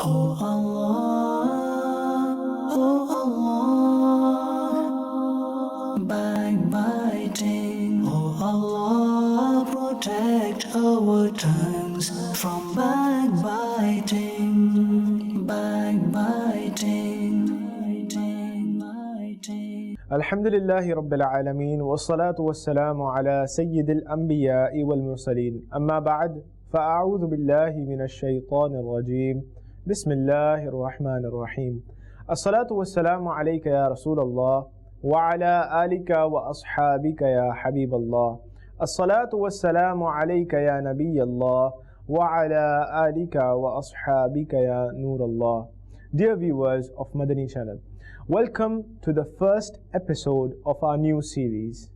Oh Allah, oh Allah, backbiting. Oh Allah, protect our tongues from backbiting, backbiting. Alhamdulillahi Rabbil Alameen wassalatu wassalamu ala Sayyidil Anbiya'i wal Mursaleen. Amma ba'd, fa'a'udhu billahi minash shaytanir rajeem. Bismillahir Rahmanir Rahim. As-salatu wassalamu alayka ya Rasulallah wa ala alika wa ashabika ya Habiballah. As-salatu wassalamu alayka ya Nabiyallah wa ala alika wa ashabika ya Nurallah. Dear viewers of Madani Channel, welcome to the first episode of our new series.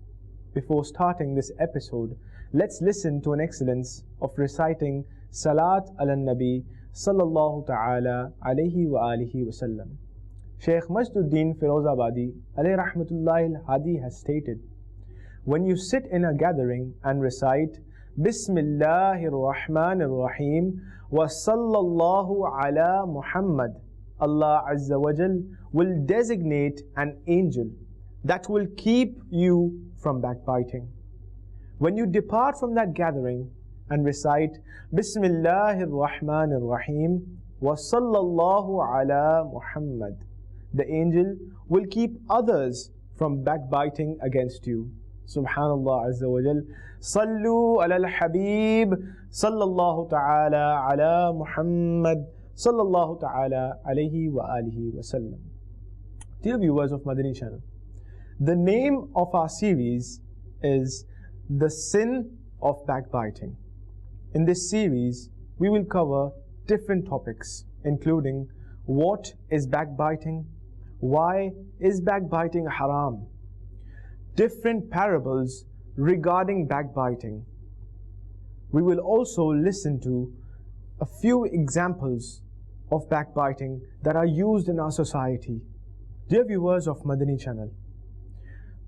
Before starting this episode, let's listen to an excellence of reciting Salat ala Nabi sallallahu ta'ala alayhi wa alihi wa sallam. Shaykh Majduddin Firozabadi alayhi rahmatullahi al-Hadi has stated, when you sit in a gathering and recite Bismillahir Rahmanir Rahim wa sallallahu ala Muhammad, Allah Azza wa Jal will designate an angel that will keep you from backbiting. When you depart from that gathering and recite Bismillahir Rahmanir Rahim wa sallallahu ala Muhammad, the angel will keep others from backbiting against you. Subhanallah Azza wa Jal. Sallu ala al-Habib sallallahu ta'ala ala Muhammad sallallahu ta'ala alayhi wa alihi wa sallam. Dear viewers of Madani Channel, the name of our series is The Sin of Backbiting. In this series, we will cover different topics, including what is backbiting, why is backbiting haram, different parables regarding backbiting. We will also listen to a few examples of backbiting that are used in our society. Dear viewers of Madani Channel,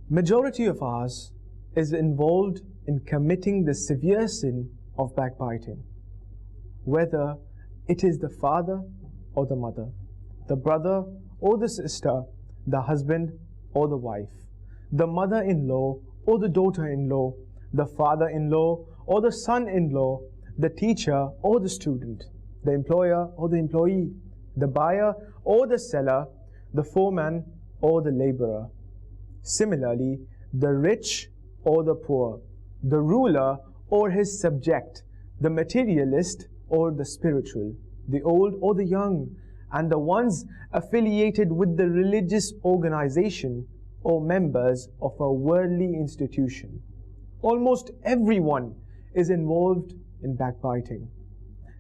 majority of us is involved in committing the severe sin of backbiting, whether it is the father or the mother, the brother or the sister, the husband or the wife, the mother-in-law or the daughter-in-law, the father-in-law or the son-in-law, the teacher or the student, the employer or the employee, the buyer or the seller, the foreman or the laborer. Similarly, the rich or the poor, the ruler or his subject, the materialist or the spiritual, the old or the young, and the ones affiliated with the religious organization or members of a worldly institution. Almost everyone is involved in backbiting.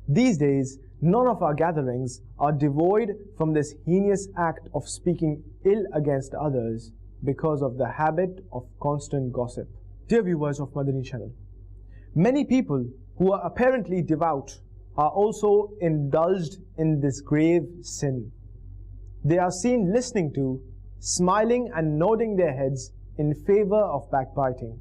These days, none of our gatherings are devoid from this heinous act of speaking ill against others because of the habit of constant gossip. Dear viewers of Madani Channel, many people who are apparently devout are also indulged in this grave sin. They are seen listening to, smiling and nodding their heads in favor of backbiting.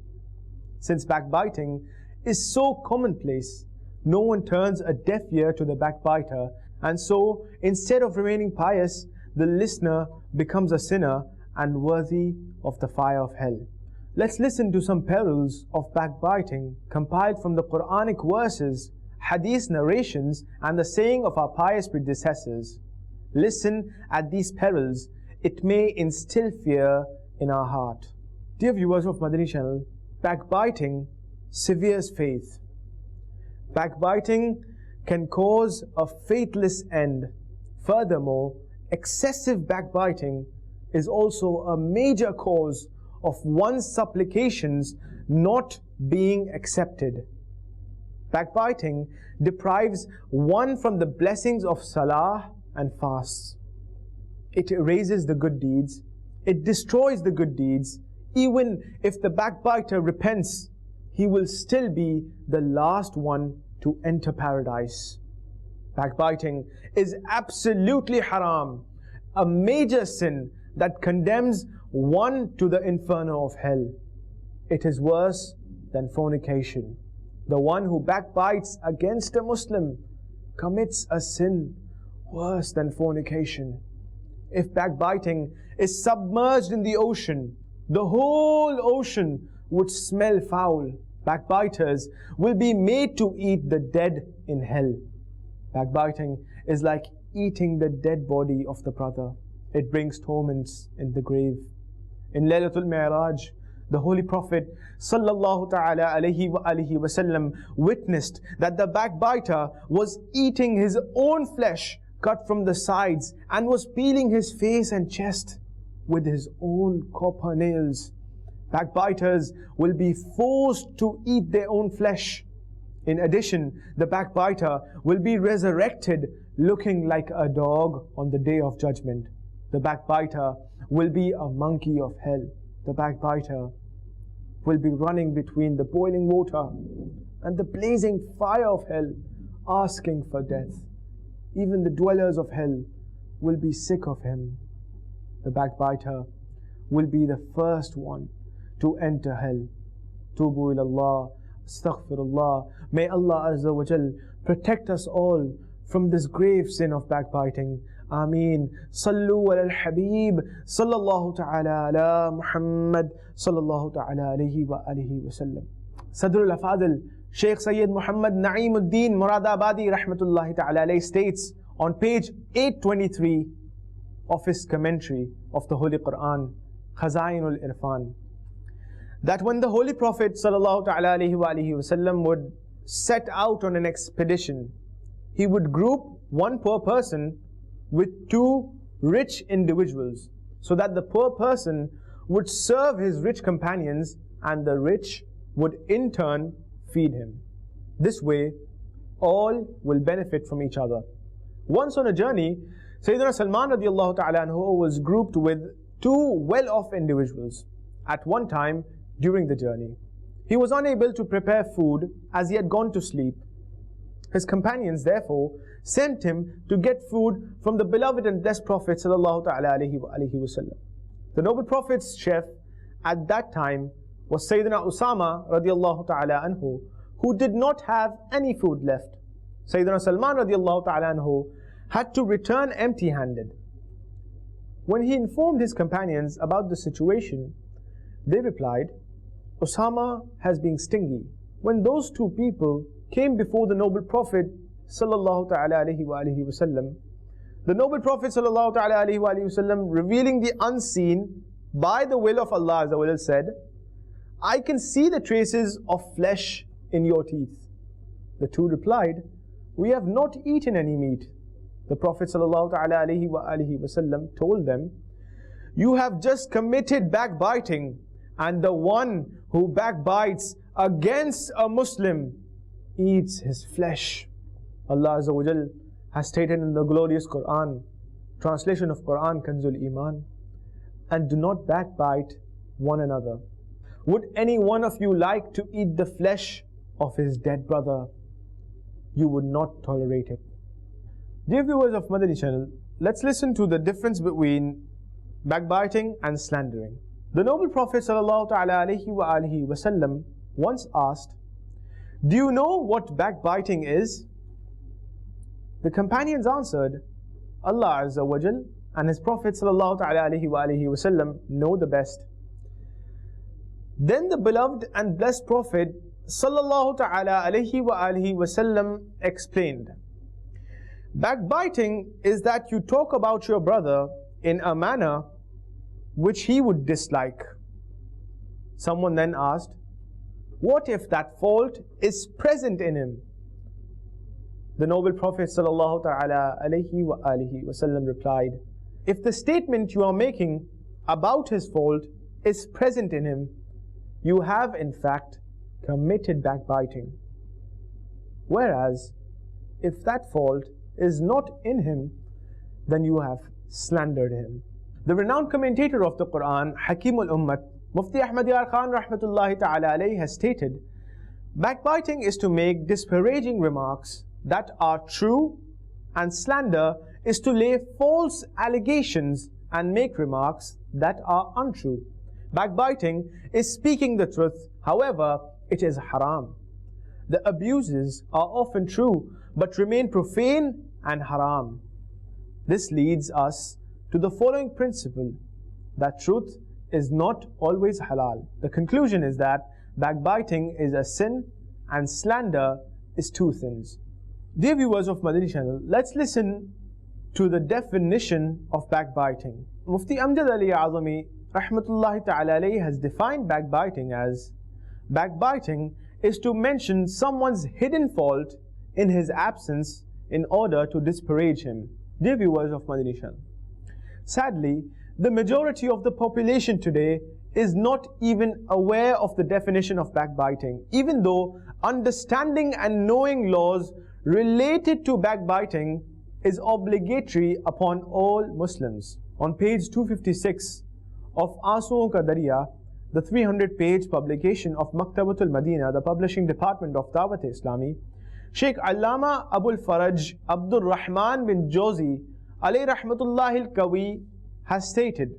Since backbiting is so commonplace, no one turns a deaf ear to the backbiter, and so instead of remaining pious, the listener becomes a sinner and worthy of the fire of hell. Let's listen to some perils of backbiting compiled from the Quranic verses, hadith narrations, and the saying of our pious predecessors. Listen at these perils, it may instill fear in our heart. Dear viewers of Madani Channel, backbiting severes faith. Backbiting can cause a faithless end. Furthermore, excessive backbiting is also a major cause of one's supplications not being accepted. Backbiting deprives one from the blessings of salah and fasts. It erases the good deeds. It destroys the good deeds. Even if the backbiter repents, he will still be the last one to enter paradise. Backbiting is absolutely haram, a major sin that condemns one to the inferno of hell. It is worse than fornication. The one who backbites against a Muslim commits a sin worse than fornication. If backbiting is submerged in the ocean, the whole ocean would smell foul. Backbiters will be made to eat the dead in hell. Backbiting is like eating the dead body of the brother. It brings torments in the grave. In Laylatul Mi'raj, the Holy Prophet sallallahu ta'ala alayhi wa alihi wasallam witnessed that the backbiter was eating his own flesh cut from the sides and was peeling his face and chest with his own copper nails. Backbiters will be forced to eat their own flesh. In addition, the backbiter will be resurrected looking like a dog on the day of judgment. The backbiter will be a monkey of hell. The backbiter will be running between the boiling water and the blazing fire of hell, asking for death. Even the dwellers of hell will be sick of him. The backbiter will be the first one to enter hell. Tubu ilallah, astaghfirullah. May Allah Azza wa Jal protect us all from this grave sin of backbiting. Ameen. Sallu ala al-Habib. Sallallahu ta'ala ala Muhammad. Sallallahu ta'ala alayhi wa alihi wa sallam. Sadrul Afadil, Shaykh Sayyid Muhammad Naeemuddin Muradabadi rahmatullahi ta'ala alayhi states on page 823 of his commentary of the Holy Quran, Khazainul Irfan, that when the Holy Prophet sallallahu ta'ala alayhi wa alihi wa sallam would set out on an expedition, he would group one poor person with two rich individuals, so that the poor person would serve his rich companions and the rich would in turn feed him. This way, all will benefit from each other. Once on a journey, Sayyidina Salman radiallahu ta'ala anhu was grouped with two well-off individuals. At one time during the journey, he was unable to prepare food as he had gone to sleep. His companions therefore sent him to get food from the beloved and blessed Prophet sallallahu ta'ala alayhi wa alihi wa sallam. The noble Prophet's chef at that time was Sayyidina Usama radiallahu ta'ala anhu, who did not have any food left. Sayyidina Salman radiallahu ta'ala anhu had to return empty-handed. When he informed his companions about the situation, they replied, Usama has been stingy. When those two people came before the noble Prophet sallallahu ta'ala alayhi wa alihi wa sallam, the noble Prophet sallallahu ta'ala alayhi wa alihi wa sallam, revealing the unseen by the will of Allah Azza wa Jal, said, I can see the traces of flesh in your teeth. The two replied, we have not eaten any meat. The Prophet sallallahu ta'ala alayhi wa alihi wa sallam told them, you have just committed backbiting, and the one who backbites against a Muslim eats his flesh. Allah Azza wa Jal has stated in the glorious Quran, translation of Quran, Kanzul Iman, and do not backbite one another. Would any one of you like to eat the flesh of his dead brother? You would not tolerate it. Dear viewers of Madani Channel, let's listen to the difference between backbiting and slandering. The noble Prophet sallallahu ta'ala alayhi wa alihi wa sallam once asked, do you know what backbiting is? The companions answered, Allah Azza wa Jal and His Prophet sallallahu ta'ala alayhi wa alihi wa sallam know the best. Then the beloved and blessed Prophet sallallahu ta'ala alayhi wa alihi wa sallam explained, backbiting is that you talk about your brother in a manner which he would dislike. Someone then asked, what if that fault is present in him? The noble Prophet sallallahu ta'ala alayhi wa alihi wa sallam replied, if the statement you are making about his fault is present in him, you have in fact committed backbiting. Whereas, if that fault is not in him, then you have slandered him. The renowned commentator of the Quran, Hakimul Ummat, Mufti Ahmad Yar Khan rahmatullahi ta'ala alayhi, has stated, backbiting is to make disparaging remarks that are true, and slander is to lay false allegations and make remarks that are untrue. Backbiting is speaking the truth, however, it is haram. The abuses are often true, but remain profane and haram. This leads us to the following principle, that truth is not always halal. The conclusion is that backbiting is a sin and slander is two sins. Dear viewers of Madani Channel, let's listen to the definition of backbiting. Mufti Amjad Ali Azami rahmatullahi ta'ala alayhi has defined backbiting as: backbiting is to mention someone's hidden fault in his absence in order to disparage him. Dear viewers of Madani Channel, sadly, the majority of the population today is not even aware of the definition of backbiting, even though understanding and knowing laws related to backbiting is obligatory upon all Muslims. On page 256 of Aansuon Ka Darya, the 300-page publication of Maktabatul Madina, the publishing department of Dawat Islami, Sheikh Allama Abul Faraj Abdul Rahman bin Jozi alayhi rahmatullahi al-Qawi has stated,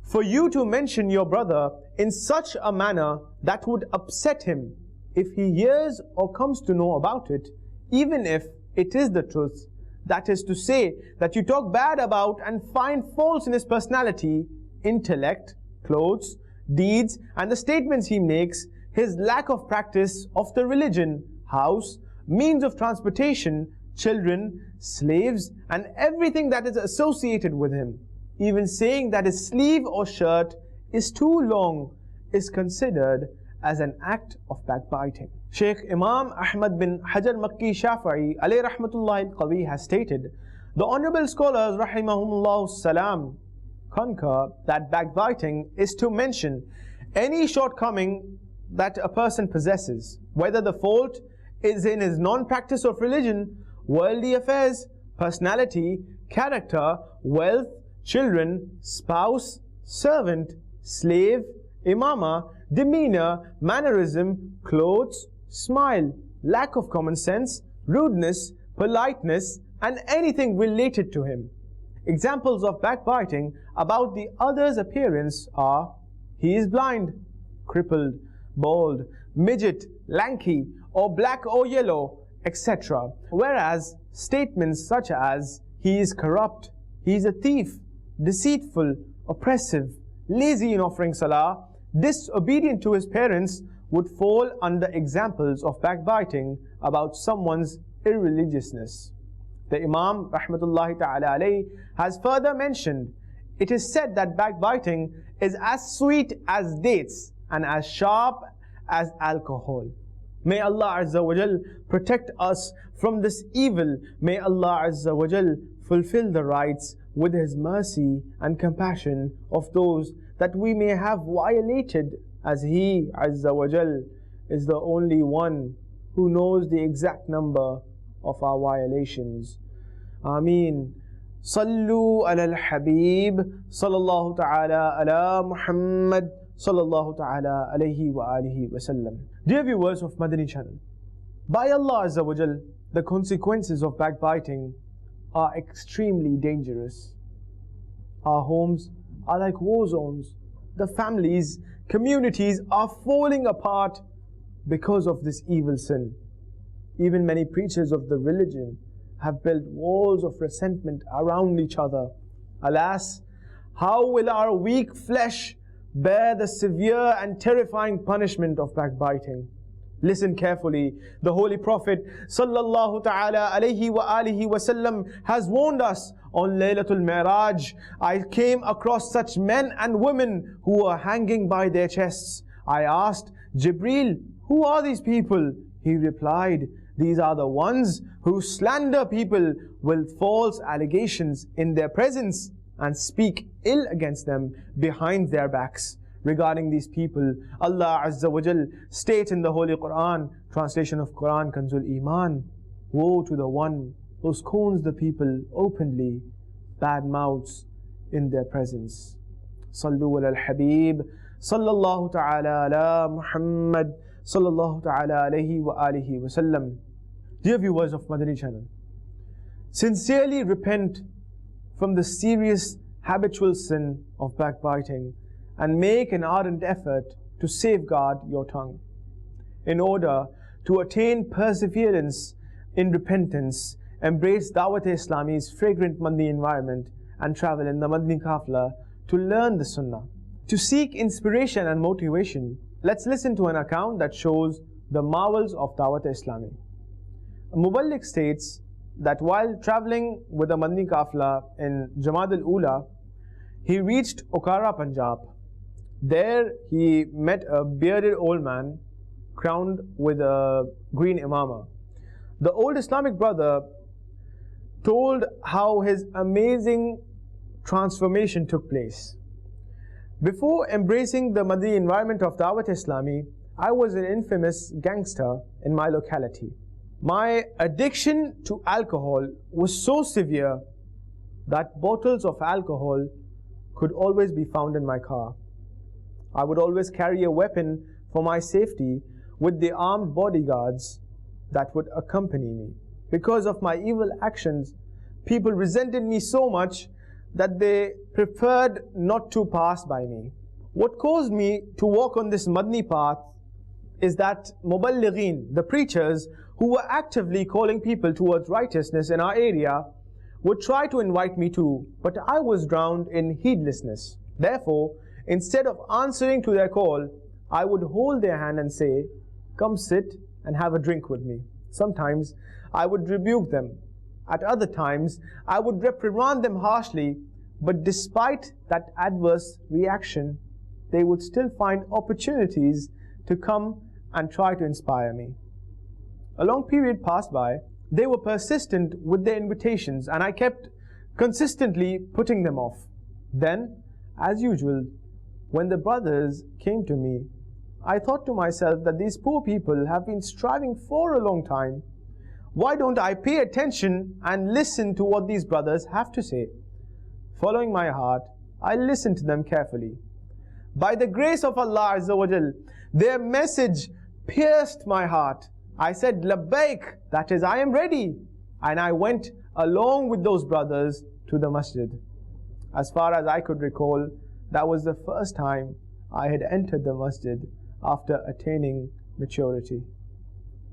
for you to mention your brother in such a manner that would upset him if he hears or comes to know about it, even if it is the truth, that is to say, that you talk bad about and find faults in his personality, intellect, clothes, deeds, and the statements he makes, his lack of practice of the religion, house, means of transportation, children, slaves, and everything that is associated with him. Even saying that his sleeve or shirt is too long is considered as an act of backbiting. Sheikh Imam Ahmad bin Hajar Makki Shafi'i alayhi rahmatullahi al-Qawi has stated, the honorable scholars rahimahumullah salam concur that backbiting is to mention any shortcoming that a person possesses, whether the fault is in his non-practice of religion, worldly affairs, personality, character, wealth, children, spouse, servant, slave, imama, demeanor, mannerism, clothes, smile, lack of common sense, rudeness, politeness, and anything related to him. Examples of backbiting about the other's appearance are: he is blind, crippled, bald, midget, lanky, or black or yellow, etc. Whereas statements such as he is corrupt, he is a thief, deceitful, oppressive, lazy in offering salah, disobedient to his parents would fall under examples of backbiting about someone's irreligiousness. The Imam rahmatullahi ta'ala alayhi has further mentioned, it is said that backbiting is as sweet as dates and as sharp as alcohol. May Allah Azza wa Jal protect us from this evil. May Allah Azza wa Jal fulfill the rights with His mercy and compassion of those that we may have violated, as He Azza wa Jal is the only one who knows the exact number of our violations. Ameen. Sallu ala al-Habib sallallahu ta'ala ala Muhammad sallallahu ta'ala alayhi wa alihi wa sallam. Dear viewers of Madani Channel, by Allah Azza wa Jal, the consequences of backbiting are extremely dangerous. Our homes are like war zones. The families, communities are falling apart because of this evil sin. Even many preachers of the religion have built walls of resentment around each other. Alas, how will our weak flesh bear the severe and terrifying punishment of backbiting? Listen carefully. The Holy Prophet sallallahu ta'ala alayhi wa alihi wa sallam has warned us on Laylatul Mi'raj. I came across such men and women who were hanging by their chests. I asked Jibreel, who are these people? He replied, these are the ones who slander people with false allegations in their presence and speak ill against them behind their backs. Regarding these people, Allah Azza wa Jal states in the Holy Quran, translation of Quran, Kanzul Iman, woe to the one who scorns the people openly, bad mouths in their presence. Sallu ala al-Habib, sallallahu ta'ala ala Muhammad, sallallahu ta'ala alayhi wa alihi wa sallam. Dear viewers of Madani Channel, sincerely repent from the serious habitual sin of backbiting and make an ardent effort to safeguard your tongue in order to attain perseverance in repentance embrace Dawat-e-Islami's fragrant Madani environment and travel in the Madani Qafla to learn the Sunnah. To seek inspiration and motivation, let's listen to an account that shows the marvels of Dawat-e-Islami. A Muballigh states that while traveling with the Madani Qafla in Jamad al-Ula, he reached Okara, Punjab. There he met a bearded old man crowned with a green imama. The old Islamic brother told how his amazing transformation took place. Before embracing the Madani environment of Dawat-e-Islami, I was an infamous gangster in my locality. My addiction to alcohol was so severe that bottles of alcohol could always be found in my car. I would always carry a weapon for my safety with the armed bodyguards that would accompany me. Because of my evil actions, people resented me so much that they preferred not to pass by me. What caused me to walk on this Madani path is that Muballighin, the preachers who were actively calling people towards righteousness in our area, would try to invite me too, but I was drowned in heedlessness. Therefore, instead of answering to their call, I would hold their hand and say, "Come sit and have a drink with me." Sometimes I would rebuke them. At other times, I would reprimand them harshly, but despite that adverse reaction, they would still find opportunities to come and try to inspire me. A long period passed by. They were persistent with their invitations, and I kept consistently putting them off. Then, as usual, when the brothers came to me, I thought to myself that these poor people have been striving for a long time. Why don't I pay attention and listen to what these brothers have to say? Following my heart, I listened to them carefully. By the grace of Allah Azza wa Jal, their message pierced my heart. I said, "Labbaik," that is, I am ready. And I went along with those brothers to the masjid. As far as I could recall, that was the first time I had entered the masjid after attaining maturity.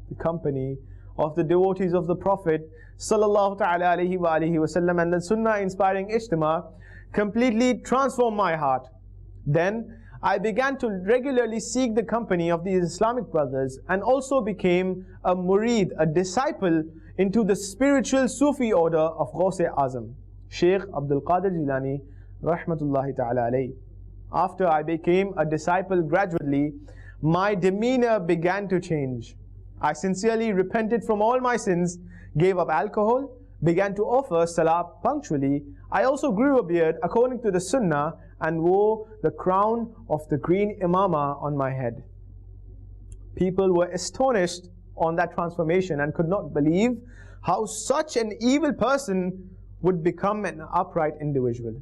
The company of the devotees of the Prophet sallallahu ta'ala alayhi wa alihi wasallam and the Sunnah inspiring ijtima completely transformed my heart. Then I began to regularly seek the company of these Islamic brothers and also became a murid, a disciple into the spiritual Sufi order of Ghaus-e-Azam, Shaykh Abdul Qadir Jilani rahmatullahi ta'ala alayhi. After I became a disciple gradually, my demeanor began to change. I sincerely repented from all my sins, gave up alcohol, began to offer salah punctually. I also grew a beard according to the Sunnah and wore the crown of the green imama on my head. People were astonished on that transformation and could not believe how such an evil person would become an upright individual.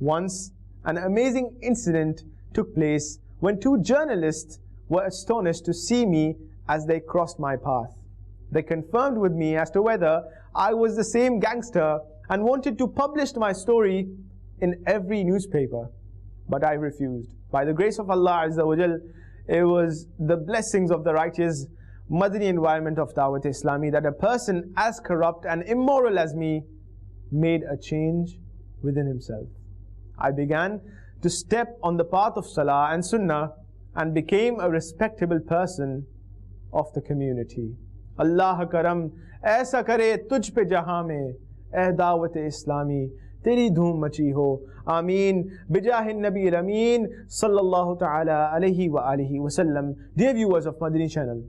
Once, an amazing incident took place when two journalists were astonished to see me as they crossed my path. They confirmed with me as to whether I was the same gangster and wanted to publish my story in every newspaper, but I refused. By the grace of Allah Azza wa Jal, it was the blessings of the righteous Madani environment of Dawat-e-Islami that a person as corrupt and immoral as me made a change within himself. I began to step on the path of Salah and Sunnah and became a respectable person of the community. Allah karam aisa kare tujh pe jahan mein, eh Dawat-e-Islami teri dhoom machi ho. Ameen. Bijahin Nabi al-Ameen sallallahu ta'ala alayhi wa alihi wa sallam. Dear viewers of Madani Channel,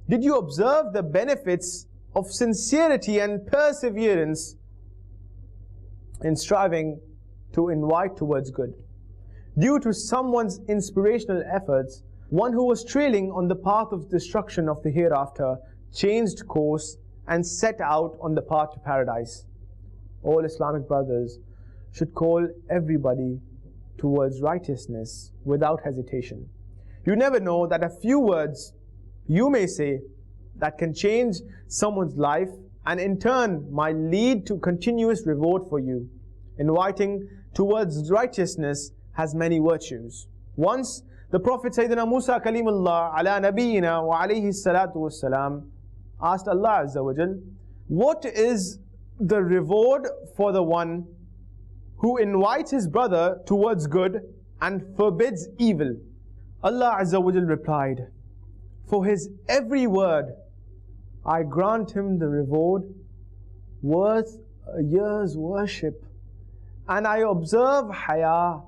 did you observe the benefits of sincerity and perseverance in striving to invite towards good? Due to someone's inspirational efforts, one who was trailing on the path of destruction of the hereafter changed course and set out on the path to paradise. All Islamic brothers should call everybody towards righteousness without hesitation. You never know that a few words you may say that can change someone's life and in turn might lead to continuous reward for you. Inviting towards righteousness has many virtues. Once, the Prophet Sayyidina Musa Kalimullah ala nabiyyina wa alayhi salatu wassalam asked Allah Azza wa Jal, What is the reward for the one who invites his brother towards good and forbids evil? Allah Azza wa Jal replied, for his every word, I grant him the reward worth a year's worship, and I observe haya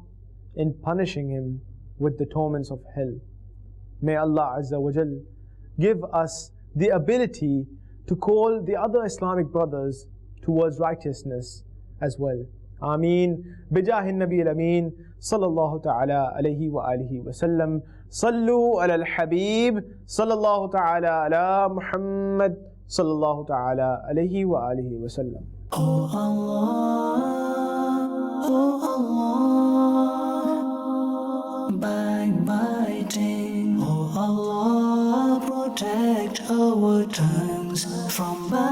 in punishing him with the torments of hell. May Allah Azza wa Jal give us the ability to call the other Islamic brothers towards righteousness as well. Ameen. Bijahin Nabi al-Ameen sallallahu ta'ala alayhi wa alihi wa sallam. Sallu ala al-Habib sallallahu ta'ala ala Muhammad sallallahu ta'ala alayhi wa alihi wa sallam. Oh Allah, backbiting. Oh Allah, protect our tongues from backbiting.